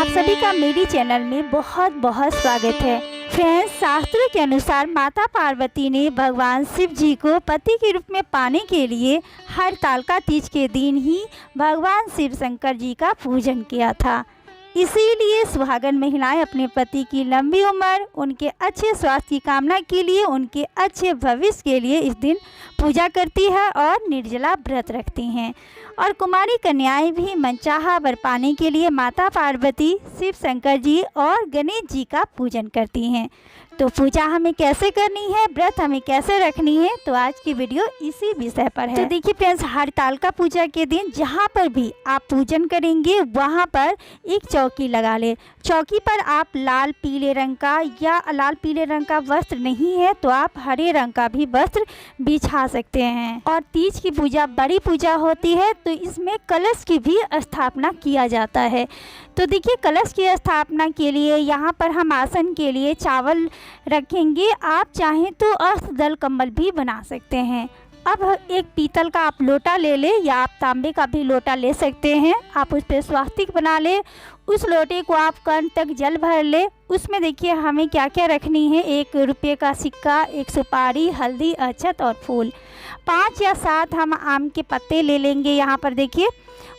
आप सभी का मेरी चैनल में बहुत बहुत स्वागत है। फ्रेंड्स, शास्त्रों के अनुसार माता पार्वती ने भगवान शिव जी को पति के रूप में पाने के लिए हरतालिका तीज के दिन ही भगवान शिव शंकर जी का पूजन किया था। इसीलिए सुहागन महिलाएं अपने पति की लंबी उम्र, उनके अच्छे स्वास्थ्य की कामना के लिए, उनके अच्छे भविष्य के लिए इस दिन पूजा करती है और निर्जला व्रत रखती हैं। और कुमारी कन्याएं भी मनचाहा वर पाने के लिए माता पार्वती, शिव शंकर जी और गणेश जी का पूजन करती हैं। तो पूजा हमें कैसे करनी है, व्रत हमें कैसे रखनी है, तो आज की वीडियो इसी विषय पर है। तो देखिए फ्रेंड्स, हरतालिका पूजा के दिन जहाँ पर भी आप पूजन करेंगे वहाँ पर एक चौकी लगा ले। चौकी पर आप लाल पीले रंग का या लाल पीले रंग का वस्त्र नहीं है तो आप हरे रंग का भी वस्त्र बिछा सकते हैं। और तीज की पूजा बड़ी पूजा होती है तो इसमें कलश की भी स्थापना किया जाता है। तो देखिए, कलश की स्थापना के लिए यहाँ पर हम आसन के लिए चावल रखेंगे। आप चाहें तो अष्टदल कम्बल भी बना सकते हैं। अब एक पीतल का आप लोटा ले लें या आप तांबे का भी लोटा ले सकते हैं। आप उस पर स्वास्तिक बना लें। उस लोटे को आप कर्ण तक जल भर ले। उसमें देखिए हमें क्या क्या रखनी है। 1 रुपये का सिक्का, 1 सुपारी, हल्दी, अक्षत और फूल। 5 या 7 हम आम के पत्ते ले लेंगे यहाँ पर देखिए।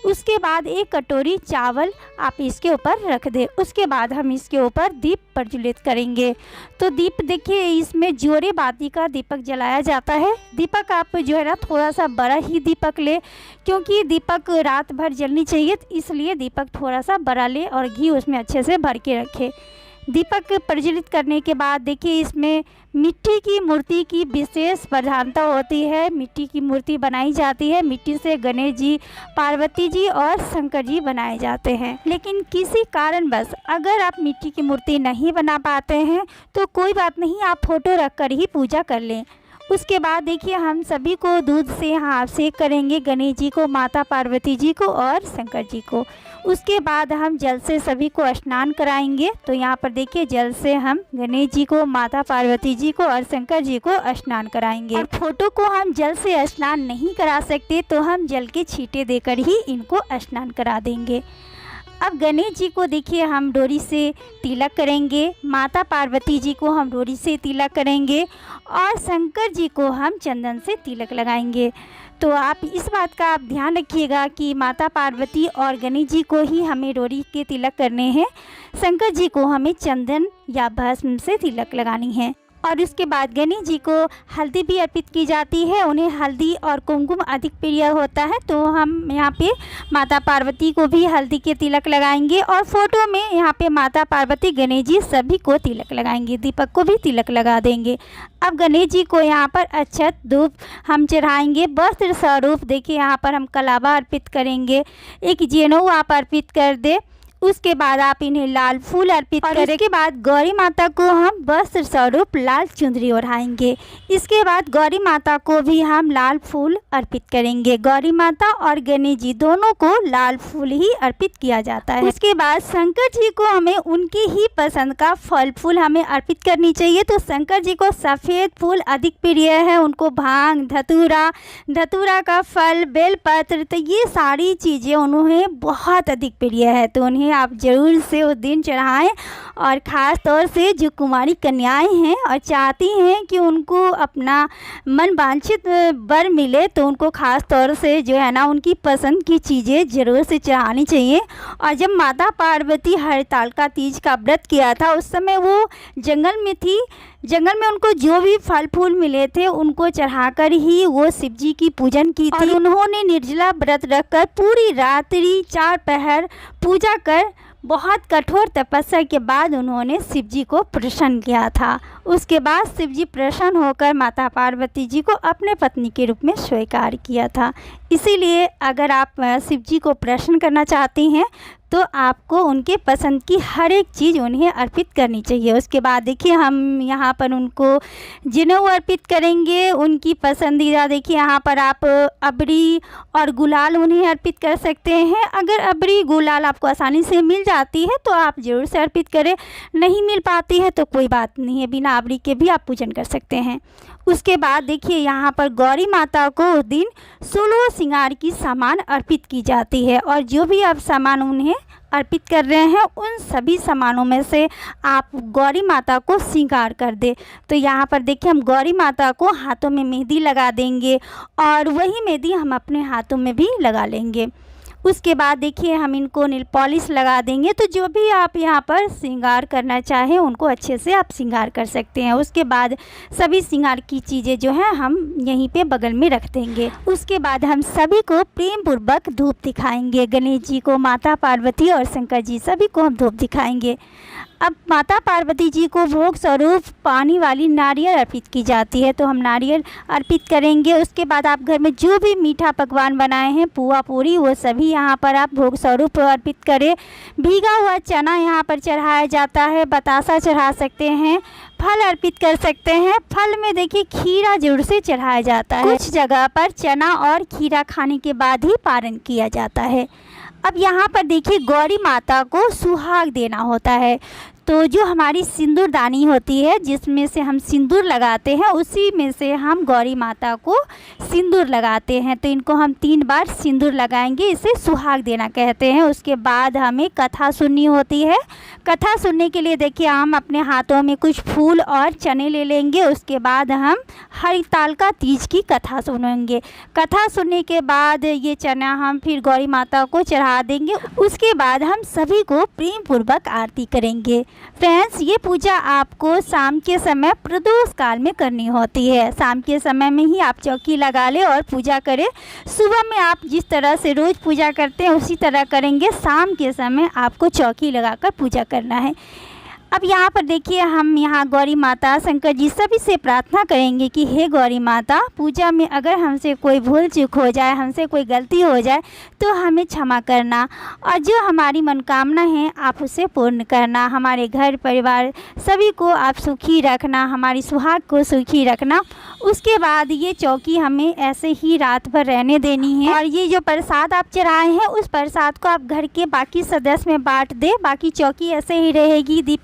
उसके बाद 1 कटोरी चावल आप इसके ऊपर रख दें। उसके बाद हम इसके ऊपर दीप प्रज्वलित करेंगे। तो दीप देखिए, इसमें जोरे बाती का दीपक जलाया जाता है। दीपक आप जो है ना थोड़ा सा बड़ा ही दीपक ले, क्योंकि दीपक रात भर जलनी चाहिए, इसलिए दीपक थोड़ा सा बड़ा ले और घी उसमें अच्छे से भर के रखे। दीपक प्रज्वलित करने के बाद देखिए, इसमें मिट्टी की मूर्ति की विशेष प्रधानता होती है। मिट्टी की मूर्ति बनाई जाती है। मिट्टी से गणेश जी, पार्वती जी और शंकर जी बनाए जाते हैं। लेकिन किसी कारणवश अगर आप मिट्टी की मूर्ति नहीं बना पाते हैं तो कोई बात नहीं, आप फोटो रख कर ही पूजा कर लें। उसके बाद देखिए, हम सभी को दूध से अभिषेक करेंगे, गणेश जी को, माता पार्वती जी को और शंकर जी को। उसके बाद हम जल से सभी को स्नान कराएंगे। तो यहाँ पर देखिए, जल से हम गणेश जी को, माता पार्वती जी को और शंकर जी को स्नान कराएंगे। और फोटो को हम जल से स्नान नहीं करा सकते तो हम जल के छींटे देकर ही इनको स्नान करा देंगे। अब गणेश जी को देखिए हम डोरी से तिलक करेंगे, माता पार्वती जी को हम डोरी से तिलक करेंगे और शंकर जी को हम चंदन से तिलक लगाएंगे। तो आप इस बात का आप ध्यान रखिएगा कि माता पार्वती और गणेश जी को ही हमें डोरी के तिलक करने हैं। शंकर जी को हमें चंदन या भस्म से तिलक लगानी है। और उसके बाद गणेश जी को हल्दी भी अर्पित की जाती है। उन्हें हल्दी और कुमकुम अधिक प्रिय होता है, तो हम यहाँ पे माता पार्वती को भी हल्दी के तिलक लगाएंगे। और फोटो में यहाँ पे माता पार्वती, गणेश जी सभी को तिलक लगाएंगे। दीपक को भी तिलक लगा देंगे। अब गणेश जी को यहाँ पर अक्षत धूप हम चढ़ाएंगे। वस्त्र स्वरूप देखिए यहाँ पर हम कलावा अर्पित करेंगे। एक जनेऊ आप अर्पित कर दे। उसके बाद आप इन्हें लाल फूल अर्पित करें। इसके बाद गौरी माता को हम वस्त्र स्वरूप लाल चुंदरी ओढ़ाएंगे। इसके बाद गौरी माता को भी हम लाल फूल अर्पित करेंगे। गौरी माता और गणेश जी दोनों को लाल फूल ही अर्पित किया जाता है। उसके बाद शंकर जी को हमें उनकी ही पसंद का फल फूल हमें अर्पित करनी चाहिए। तो शंकर जी को सफ़ेद फूल अधिक प्रिय है। उनको भांग, धतूरा का फल, बेलपत्र, तो ये सारी चीज़ें उन्हें बहुत अधिक प्रिय है। तो उन्हें आप ज़रूर से उस दिन चढ़ाएं। और ख़ास तौर से जो कुमारी कन्याएं हैं और चाहती हैं कि उनको अपना मन वांछित वर मिले, तो उनको ख़ास तौर से जो है ना उनकी पसंद की चीज़ें ज़रूर से चढ़ानी चाहिए। और जब माता पार्वती हरतालिका तीज का व्रत किया था उस समय वो जंगल में थी। जंगल में उनको जो भी फल फूल मिले थे उनको चढ़ाकर ही वो शिव जी की पूजन की थी। और उन्होंने निर्जला व्रत रखकर पूरी रात्रि 4 पहर पूजा कर बहुत कठोर तपस्या के बाद उन्होंने शिव जी को प्रसन्न किया था। उसके बाद शिव जी प्रसन्न होकर माता पार्वती जी को अपने पत्नी के रूप में स्वीकार किया था। इसीलिए अगर आप शिव जी को प्रसन्न करना चाहती हैं तो आपको उनके पसंद की हर एक चीज़ उन्हें अर्पित करनी चाहिए। उसके बाद देखिए हम यहाँ पर उनको जनेऊ अर्पित करेंगे। उनकी पसंदीदा देखिए यहाँ पर आप अबरी और गुलाल उन्हें अर्पित कर सकते हैं। अगर अबरी गुलाल आपको आसानी से मिल जाती है तो आप ज़रूर से अर्पित करें। नहीं मिल पाती है तो कोई बात नहीं है, बिना अबरी के भी आप पूजन कर सकते हैं। उसके बाद देखिए यहाँ पर गौरी माता को उस दिन 16 श्रृंगार की सामान अर्पित की जाती है और जो भी आप सामान उन्हें अर्पित कर रहे हैं उन सभी सामानों में से आप गौरी माता को श्रृंगार कर दे। तो यहाँ पर देखिए हम गौरी माता को हाथों में मेहंदी लगा देंगे और वही मेहंदी हम अपने हाथों में भी लगा लेंगे। उसके बाद देखिए हम इनको नेल पॉलिश लगा देंगे। तो जो भी आप यहाँ पर श्रृंगार करना चाहें उनको अच्छे से आप श्रृंगार कर सकते हैं। उसके बाद सभी श्रृंगार की चीज़ें जो हैं हम यहीं पे बगल में रख देंगे। उसके बाद हम सभी को प्रेम पूर्वक धूप दिखाएंगे। गणेश जी को, माता पार्वती और शंकर जी सभी को हम धूप दिखाएंगे। अब माता पार्वती जी को भोग स्वरूप पानी वाली नारियल अर्पित की जाती है, तो हम नारियल अर्पित करेंगे। उसके बाद आप घर में जो भी मीठा पकवान बनाए हैं, पुआ पूरी, वो सभी यहाँ पर आप भोग स्वरूप अर्पित करें। भीगा हुआ चना यहाँ पर चढ़ाया जाता है, बतासा चढ़ा सकते हैं, फल अर्पित कर सकते हैं। फल में देखिए खीरा जरूर से चढ़ाया जाता है। कुछ जगह पर चना और खीरा खाने के बाद ही पारण किया जाता है। अब यहाँ पर देखिए गौरी माता को सुहाग देना होता है, तो जो हमारी सिंदूरदानी होती है जिसमें से हम सिंदूर लगाते हैं, उसी में से हम गौरी माता को सिंदूर लगाते हैं। तो इनको हम 3 बार सिंदूर लगाएंगे, इसे सुहाग देना कहते हैं। उसके बाद हमें कथा सुननी होती है। कथा सुनने के लिए देखिए हम अपने हाथों में कुछ फूल और चने ले लेंगे। उसके बाद हम हरितालिका तीज की कथा सुनेंगे। कथा सुनने के बाद ये चना हम फिर गौरी माता को चढ़ा देंगे। उसके बाद हम सभी को प्रेम पूर्वक आरती करेंगे। फ्रेंड्स, ये पूजा आपको शाम के समय प्रदोष काल में करनी होती है। शाम के समय में ही आप चौकी लगा लें और पूजा करें। सुबह में आप जिस तरह से रोज़ पूजा करते हैं उसी तरह करेंगे। शाम के समय आपको चौकी लगाकर पूजा करना है। अब यहाँ पर देखिए हम यहाँ गौरी माता, शंकर जी सभी से प्रार्थना करेंगे कि हे गौरी माता, पूजा में अगर हमसे कोई भूल चूक हो जाए, हमसे कोई गलती हो जाए तो हमें क्षमा करना, और जो हमारी मनोकामना है आप उसे पूर्ण करना। हमारे घर परिवार सभी को आप सुखी रखना, हमारी सुहाग को सुखी रखना। उसके बाद ये चौकी हमें ऐसे ही रात भर रहने देनी है, और ये जो प्रसाद आप चढ़ाए हैं उस प्रसाद को आप घर के बाकी सदस्य में बांट दें। बाकी चौकी ऐसे ही रहेगी। दीप